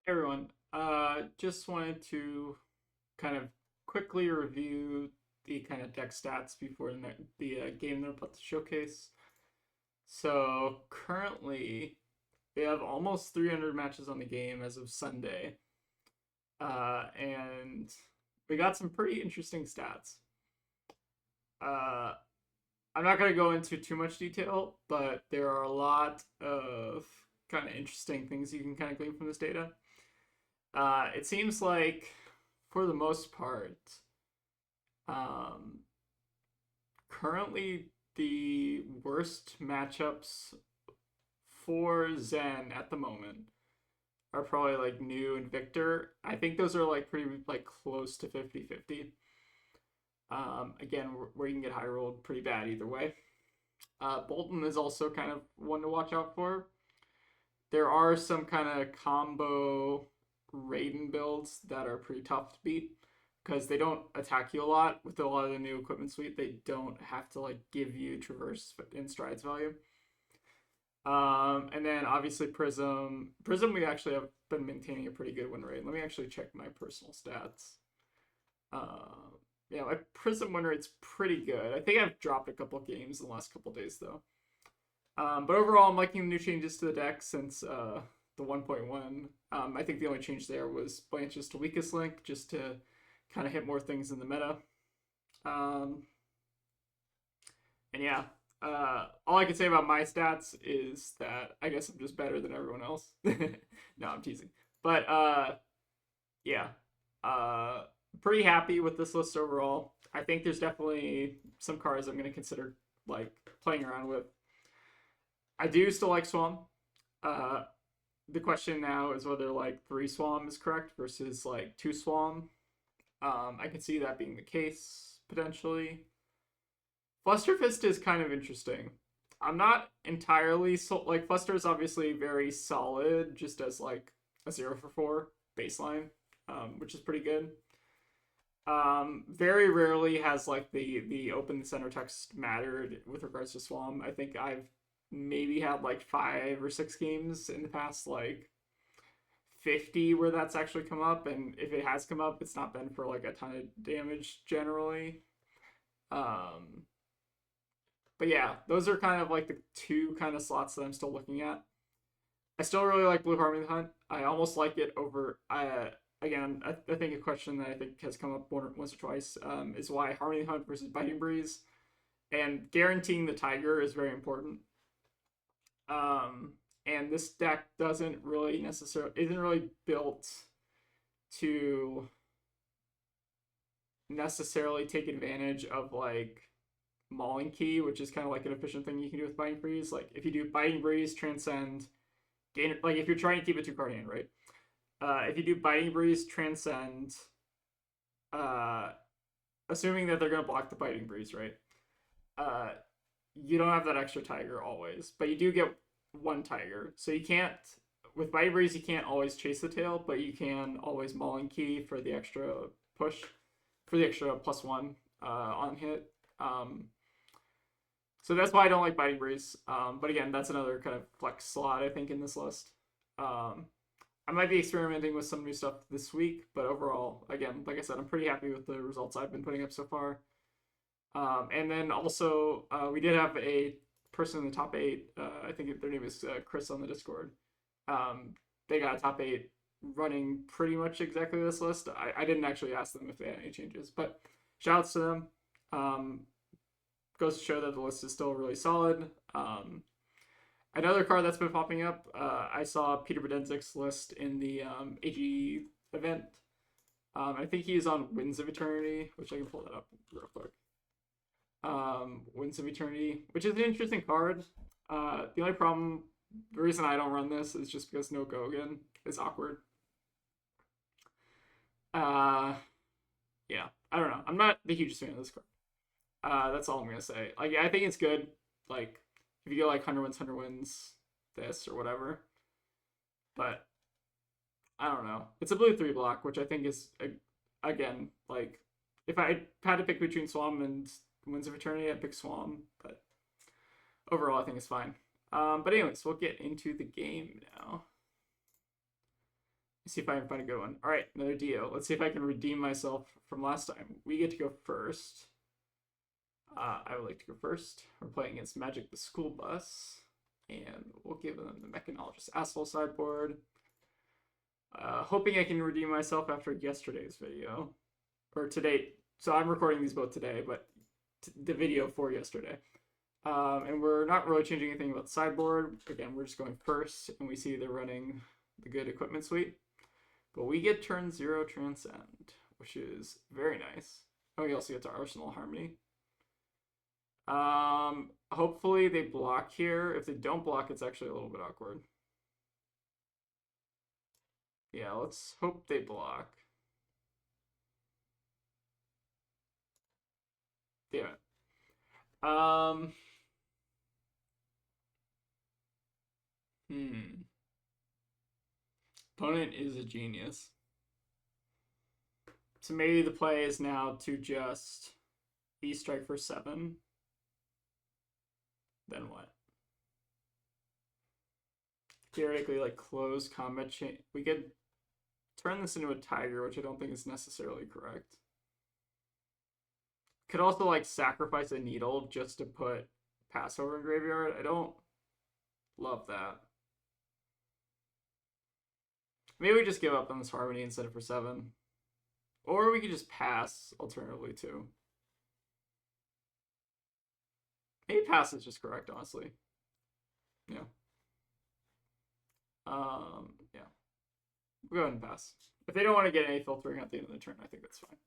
Everyone, just wanted to kind of quickly review the kind of deck stats before the game they're about to showcase. So currently, we have almost 300 matches on the game as of Sunday, and we got some pretty interesting stats. Uh, I'm not going to go into too much detail, but there are a lot of kind of interesting things you can kind of glean from this data. It seems like, for the most part, um, currently the worst matchups for Zen at the moment are probably like New and Victor. I think those are like pretty like close to 50-50. Again, where you can get high rolled pretty bad either way. Bolton is also kind of one to watch out for. There are some kind of combo Raiden builds that are pretty tough to beat because they don't attack you a lot. With a lot of the new equipment suite, they don't have to like give you traverse and strides value. And then obviously Prism. Prism, we actually have been maintaining a pretty good win rate. Let me actually check my personal stats. Yeah, my Prism win rate's pretty good. I think I've dropped a couple games in the last couple days though. But overall, I'm liking the new changes to the deck since the 1.1. I think the only change there was Blanche's to weakest link, just to kind of hit more things in the meta. Um, and yeah, all I can say about my stats is that I guess I'm just better than everyone else. No, I'm teasing. But yeah, uh, pretty happy with this list overall. I think there's definitely some cards I'm going to consider like playing around with. I do still like Swamp. Uh, the question now is whether like 3 Swam is correct versus like 2 Swam. I can see that being the case potentially. Flusterfist is kind of interesting. I'm not entirely like Fluster is obviously very solid, just as like a 0 for 4 baseline, which is pretty good. Very rarely has like the open center text mattered with regards to Swam. I think I've maybe had like 5 or 6 games in the past like 50 where that's actually come up, and if it has come up, it's not been for like a ton of damage generally. Um, but yeah, those are kind of like the two kind of slots that I'm still looking at. I still really like Blue Harmony Hunt. I almost like it over. Again, I think a question that I think has come up once or twice is why Harmony Hunt versus Biting Breeze, and guaranteeing the Tiger is very important. Um, and this deck doesn't really necessarily isn't really built to necessarily take advantage of like Mauling Key, which is kind of like an efficient thing you can do with Biting Breeze. Like if you do Biting Breeze, Transcend, gain like if you're trying to keep it 2 card hand, right? If you do Biting Breeze, Transcend, uh, assuming that they're gonna block the Biting Breeze, right? Uh, you don't have that extra Tiger always, but you do get 1 Tiger, so you can't with Biting Breeze you can't always chase the tail, but you can always Mauling Key for the extra push, for the extra +1 on hit. So that's why I don't like Biting Breeze. But again, that's another kind of flex slot I think in this list. I might be experimenting with some new stuff this week, but overall, again, like I said, I'm pretty happy with the results I've been putting up so far. And then also, we did have a person in the top 8. I think their name is Chris on the Discord. They got a top 8 running pretty much exactly this list. I didn't actually ask them if they had any changes, but shoutouts to them. Goes to show that the list is still really solid. Another card that's been popping up, I saw Peter Bedenzic's list in the AG event. I think he's on Winds of Eternity, which I can pull that up real quick. Winds of Eternity, which is an interesting card. The only problem, the reason I don't run this is just because no Gogan is awkward. Yeah, I don't know. I'm not the hugest fan of this card. That's all I'm gonna say. Like, I think it's good. Like, if you go like 100 wins, this or whatever. But I don't know. It's a blue 3 block, which I think is again like if I had to pick between Swam and Winds of Eternity, I'd pick Swam. But overall, I think it's fine. But anyways, we'll get into the game now. See if I can find a good one. All right, another DIO. Let's see if I can redeem myself from last time. We get to go first. I would like to go first. We're playing against Magic the School Bus, and we'll give them the Mechanologist Asshole sideboard. Hoping I can redeem myself after yesterday's video, or today. So I'm recording these both today, but the video for yesterday. And we're not really changing anything about the sideboard. Again, we're just going first, and we see they're running the good equipment suite. But we get turn 0 Transcend, which is very nice. Oh, we also get to Arsenal Harmony. Hopefully they block here. If they don't block, it's actually a little bit awkward. Yeah, let's hope they block. Damn it. Opponent is a genius. So maybe the play is now to just E-strike for 7. Then what? Theoretically, like, close combat chain. We could turn this into a tiger, which I don't think is necessarily correct. Could also, like, sacrifice a needle just to put Passover in graveyard. I don't love that. Maybe we just give up on this Harmony and set it for 7. Or we could just pass, alternatively, too. Maybe pass is just correct, honestly. Yeah. Yeah. We'll go ahead and pass. If they don't want to get any filtering at the end of the turn, I think that's fine.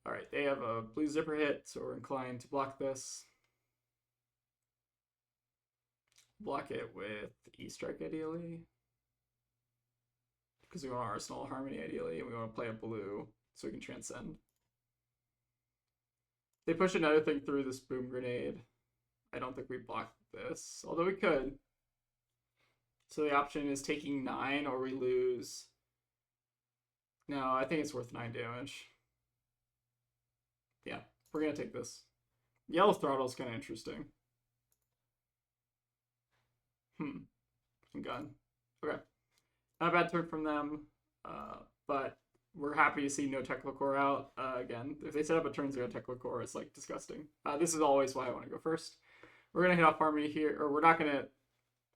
Alright, they have a blue zipper hit, so we're inclined to block this. Block it with E-strike, ideally. Because we want Arsenal Harmony, ideally, and we want to play a blue, so we can transcend. They push another thing through this boom grenade. I don't think we block this, although we could. So the option is taking 9 or we lose. No, I think it's worth 9 damage. Yeah, we're going to take this. Yellow Throttle is kind of interesting. Gun. Okay. Not a bad turn from them, but we're happy to see no Tekla Core out. Again, if they set up a turn 0 Tekla Core, it's like disgusting. This is always why I want to go first. We're going to hit off Harmony here, or we're not going to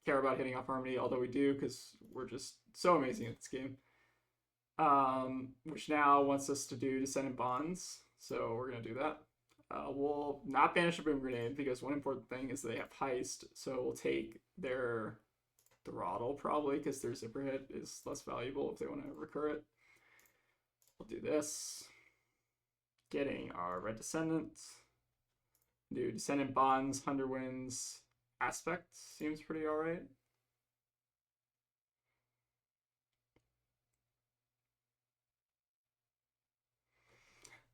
care about hitting off Harmony, although we do because we're just so amazing at this game. Which now wants us to do Descendant Bonds, so we're going to do that. We'll not banish a Boom Grenade because one important thing is they have Heist, so we'll take their Throttle probably because their Zipper Hit is less valuable if they want to recur it. We'll do this. Getting our Red Descendant. Do Descendant Bonds, Underwinds, Aspect seems pretty alright.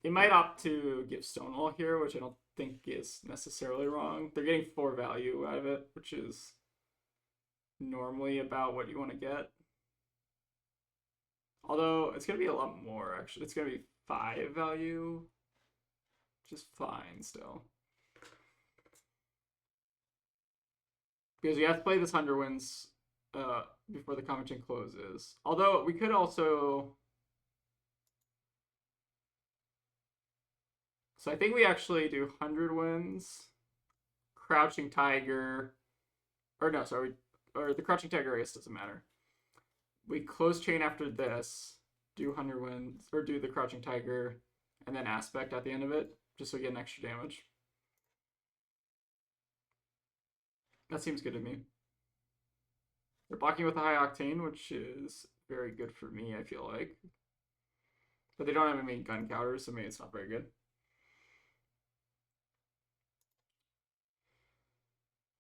They might opt to give Stonewall here, which I don't think is necessarily wrong. They're getting 4 value out of it, which is normally about what you want to get. Although it's going to be a lot more, actually. It's going to be 5 value, which is fine still. Because we have to play this Underwinds before the comment chain closes. Although we could also... So I think we actually do 100 wins, Crouching Tiger, or no, sorry, or the Crouching Tiger, I guess doesn't matter. We close chain after this, do 100 wins, or do the Crouching Tiger, and then Aspect at the end of it, just so we get an extra damage. That seems good to me. They're blocking with a High Octane, which is very good for me, I feel like. But they don't have any gun counters, so maybe it's not very good.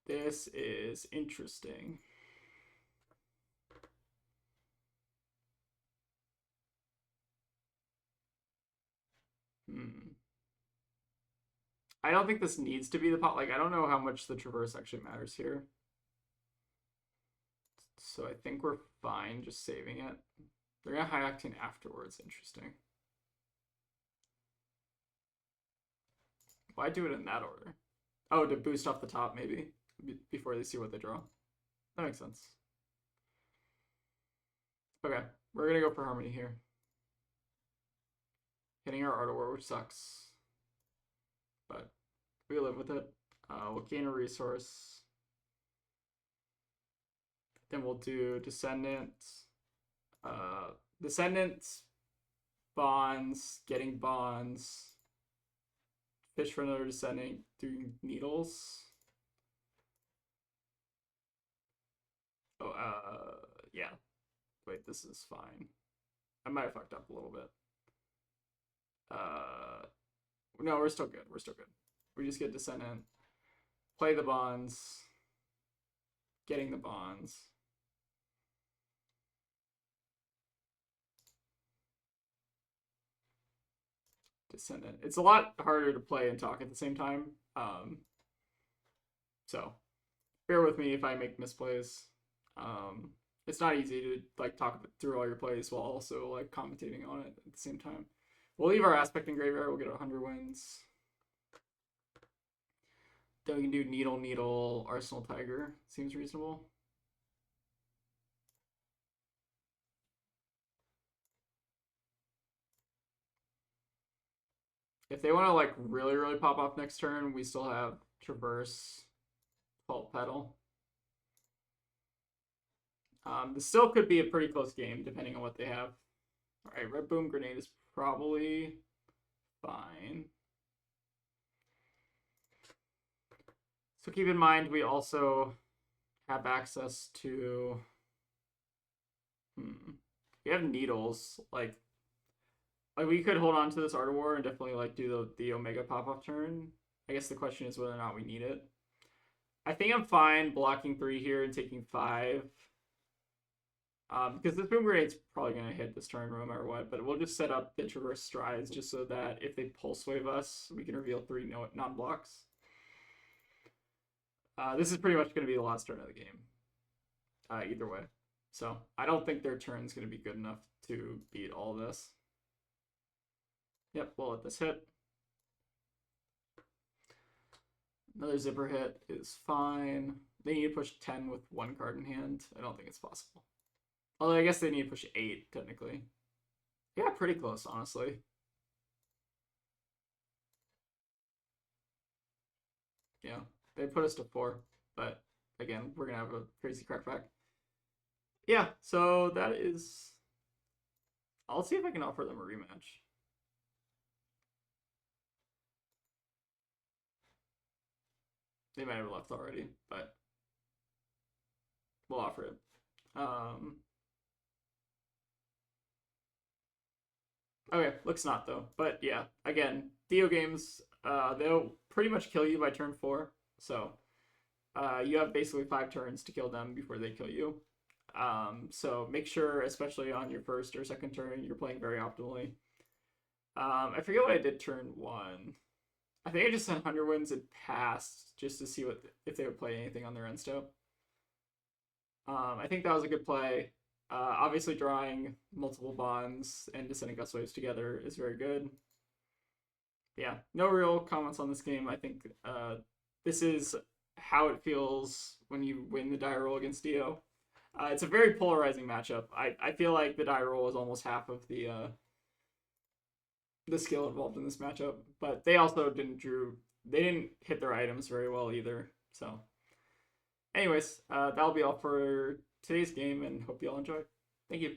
This is interesting. I don't think this needs to be the pot. Like, I don't know how much the Traverse actually matters here. So I think we're fine just saving it. They're going to High Octane afterwards. Interesting. Why do it in that order? Oh, to boost off the top, maybe, before they see what they draw. That makes sense. Okay, we're gonna go for Harmony here. Hitting our Art War, which sucks. But we live with it. We'll gain a resource. Then we'll do Descendants. Descendants, bonds, getting bonds. Fish for another Descendant, doing Needles. Oh, yeah. Wait, this is fine. I might have fucked up a little bit. No, we're still good. We're still good. We just get Descendant, play the bonds, getting the bonds. Descendant. It's a lot harder to play and talk at the same time. So bear with me if I make misplays. It's not easy to like talk through all your plays while also like commentating on it at the same time. We'll leave our aspect in graveyard. We'll get 100 wins. Then we can do Needle, Needle, Arsenal, Tiger. Seems reasonable. If they want to like really pop off next turn, we still have Traverse, Fault Pedal. This still could be a pretty close game depending on what they have. All right, Red Boom Grenade is probably fine. So keep in mind we also have access to. We have Needles. Like we could hold on to this Art of War and definitely like do the Omega pop off turn. I guess the question is whether or not we need it. I think I'm fine blocking 3 here and taking 5. Because this Boom Grenade's probably going to hit this turn no matter what, but we'll just set up the Traverse Strides just so that if they Pulse Wave us, we can reveal 3 non-blocks. This is pretty much going to be the last turn of the game. Either way. So I don't think their turn's going to be good enough to beat all this. Yep, we'll let this hit. Another Zipper hit is fine. They need to push 10 with 1 card in hand. I don't think it's possible. Although I guess they need to push 8, technically. Yeah, pretty close, honestly. Yeah, they put us to 4. But, again, we're going to have a crazy crackback. Yeah, so that is... I'll see if I can offer them a rematch. They might have left already, but we'll offer it. Okay, looks not though. But yeah, again, DIO games, they'll pretty much kill you by turn 4. So you have basically 5 turns to kill them before they kill you. So make sure, especially on your first or second turn, you're playing very optimally. I forget what I did turn 1. I think I just sent 100 wins and passed just to see if they would play anything on their end step. I think that was a good play. Obviously, drawing multiple bonds and Descending Gust Waves together is very good. Yeah, no real comments on this game. I think this is how it feels when you win the die roll against DIO. It's a very polarizing matchup. I feel like the die roll is almost half of the skill involved in this matchup, but they also didn't hit their items very well either. So anyways, that'll be all for today's game, and hope you all enjoy. Thank you.